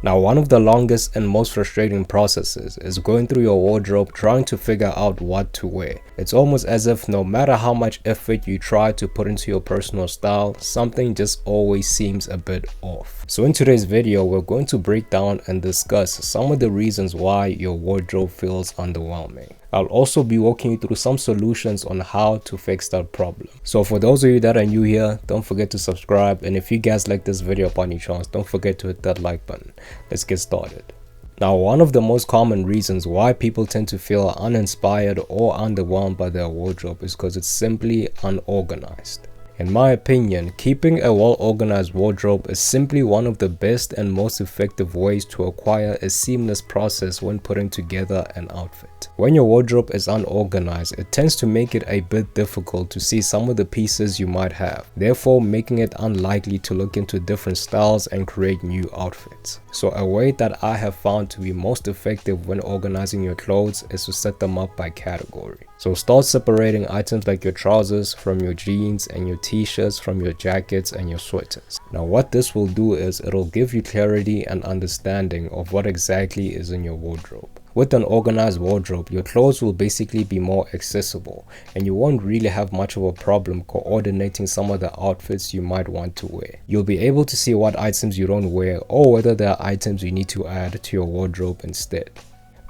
Now, one of the longest and most frustrating processes is going through your wardrobe trying to figure out what to wear. It's almost as if no matter how much effort you try to put into your personal style, something just always seems a bit off. So in today's video, we're going to break down and discuss some of the reasons why your wardrobe feels underwhelming. I'll also be walking you through some solutions on how to fix that problem. So for those of you that are new here, don't forget to subscribe, and if you guys like this video by any chance, don't forget to hit that like button. Let's get started. Now, one of the most common reasons why people tend to feel uninspired or underwhelmed by their wardrobe is because it's simply unorganized. In my opinion, keeping a well-organized wardrobe is simply one of the best and most effective ways to acquire a seamless process when putting together an outfit. When your wardrobe is unorganized, it tends to make it a bit difficult to see some of the pieces you might have, therefore making it unlikely to look into different styles and create new outfits. So a way that I have found to be most effective when organizing your clothes is to set them up by category. So start separating items like your trousers from your jeans and your t-shirts from your jackets and your sweaters. Now what this will do is it'll give you clarity and understanding of what exactly is in your wardrobe. With an organized wardrobe, your clothes will basically be more accessible and you won't really have much of a problem coordinating some of the outfits you might want to wear. You'll be able to see what items you don't wear or whether there are items you need to add to your wardrobe instead.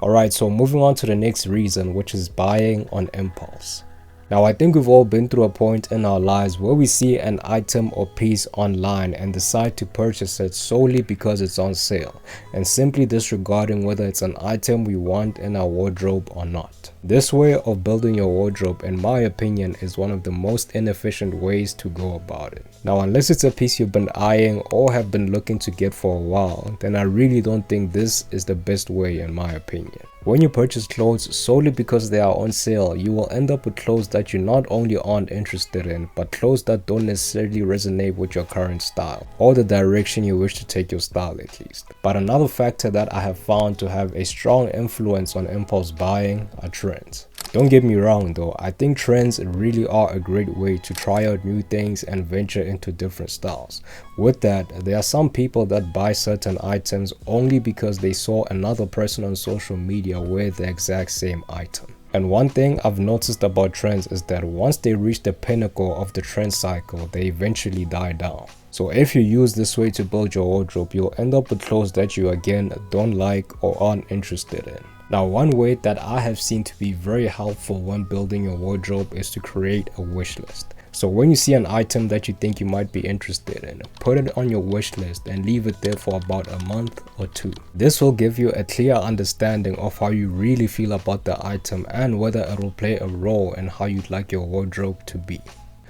Alright, so moving on to the next reason, which is buying on impulse. Now, I think we've all been through a point in our lives where we see an item or piece online and decide to purchase it solely because it's on sale, and simply disregarding whether it's an item we want in our wardrobe or not. This way of building your wardrobe, in my opinion, is one of the most inefficient ways to go about it. Now, unless it's a piece you've been eyeing or have been looking to get for a while, then I really don't think this is the best way in my opinion. When you purchase clothes solely because they are on sale, you will end up with clothes that you not only aren't interested in, but clothes that don't necessarily resonate with your current style, or the direction you wish to take your style at least. But another factor that I have found to have a strong influence on impulse buying are trends. Don't get me wrong though, I think trends really are a great way to try out new things and venture into different styles. With that, there are some people that buy certain items only because they saw another person on social media wear the exact same item. And one thing I've noticed about trends is that once they reach the pinnacle of the trend cycle, they eventually die down. So if you use this way to build your wardrobe, you'll end up with clothes that you again don't like or aren't interested in. Now, one way that I have seen to be very helpful when building your wardrobe is to create a wish list. So when you see an item that you think you might be interested in, put it on your wish list and leave it there for about a month or two. This will give you a clear understanding of how you really feel about the item and whether it will play a role in how you'd like your wardrobe to be.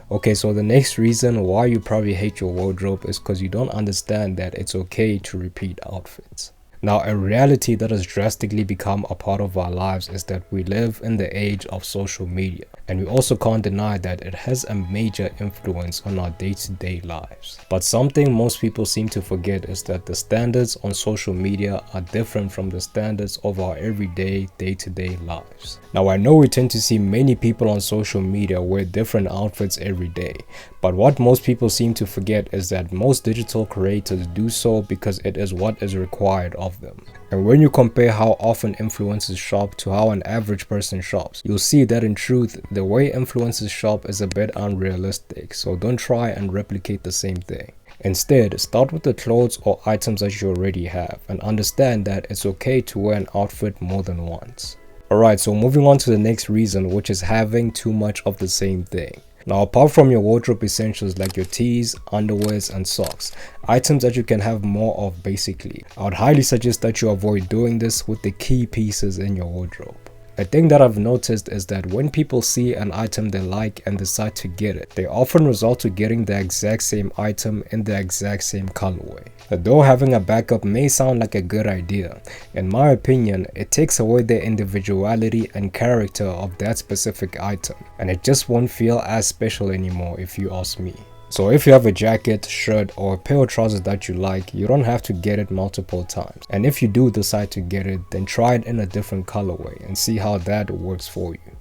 Okay, so the next reason why you probably hate your wardrobe is because you don't understand that it's okay to repeat outfits. Now, a reality that has drastically become a part of our lives is that we live in the age of social media, and we also can't deny that it has a major influence on our day-to-day lives. But something most people seem to forget is that the standards on social media are different from the standards of our everyday, day-to-day lives. Now, I know we tend to see many people on social media wear different outfits every day, but what most people seem to forget is that most digital creators do so because it is what is required of them. And when you compare how often influencers shop to how an average person shops, you'll see that in truth, the way influencers shop is a bit unrealistic, so don't try and replicate the same thing. Instead, start with the clothes or items that you already have and understand that it's okay to wear an outfit more than once. Alright, so moving on to the next reason, which is having too much of the same thing. Now, apart from your wardrobe essentials like your tees, underwears and socks, items that you can have more of basically, I would highly suggest that you avoid doing this with the key pieces in your wardrobe. A thing that I've noticed is that when people see an item they like and decide to get it, they often result to getting the exact same item in the exact same colorway. Though having a backup may sound like a good idea, in my opinion, it takes away the individuality and character of that specific item, and it just won't feel as special anymore if you ask me. So if you have a jacket, shirt or a pair of trousers that you like, you don't have to get it multiple times. And if you do decide to get it, then try it in a different colorway and see how that works for you.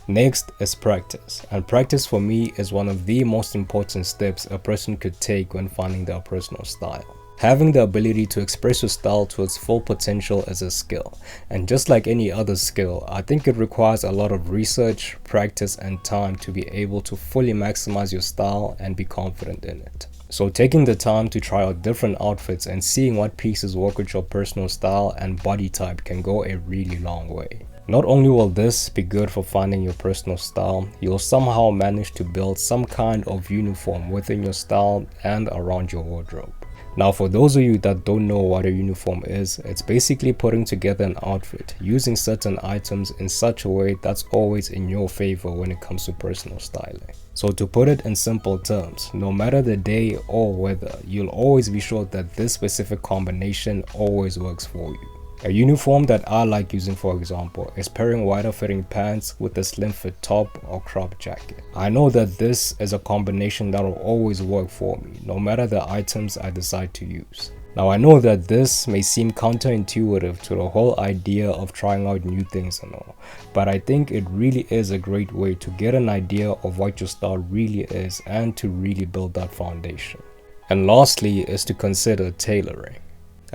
Next is practice, and practice for me is one of the most important steps a person could take when finding their personal style. Having the ability to express your style to its full potential is a skill, and just like any other skill, I think it requires a lot of research, practice, and time to be able to fully maximize your style and be confident in it. So taking the time to try out different outfits and seeing what pieces work with your personal style and body type can go a really long way. Not only will this be good for finding your personal style, you'll somehow manage to build some kind of uniform within your style and around your wardrobe. Now, for those of you that don't know what a uniform is, it's basically putting together an outfit using certain items in such a way that's always in your favor when it comes to personal styling. So to put it in simple terms, no matter the day or weather, you'll always be sure that this specific combination always works for you. A uniform that I like using, for example, is pairing wider fitting pants with a slim fit top or crop jacket. I know that this is a combination that will always work for me, no matter the items I decide to use. Now I know that this may seem counterintuitive to the whole idea of trying out new things and all, but I think it really is a great way to get an idea of what your style really is and to really build that foundation. And lastly is to consider tailoring.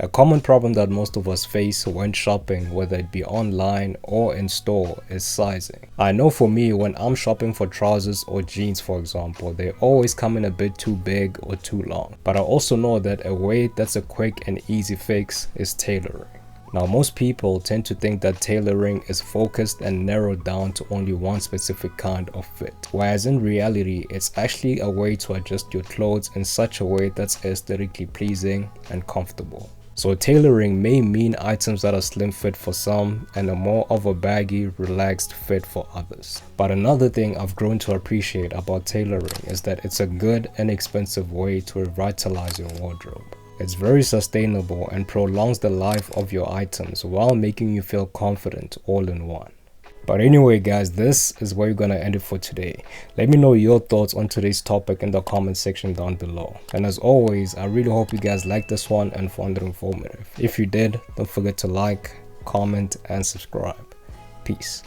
A common problem that most of us face when shopping, whether it be online or in store, is sizing. I know for me, when I'm shopping for trousers or jeans, for example, they always come in a bit too big or too long. But I also know that a way that's a quick and easy fix is tailoring. Now, most people tend to think that tailoring is focused and narrowed down to only one specific kind of fit, whereas in reality, it's actually a way to adjust your clothes in such a way that's aesthetically pleasing and comfortable. So tailoring may mean items that are slim fit for some and a more of a baggy, relaxed fit for others. But another thing I've grown to appreciate about tailoring is that it's a good and expensive way to revitalize your wardrobe. It's very sustainable and prolongs the life of your items while making you feel confident all in one. But anyway guys, this is where we're gonna end it for today. Let me know your thoughts on today's topic in the comment section down below. And as always, I really hope you guys liked this one and found it informative. If you did, don't forget to like, comment, and subscribe. Peace.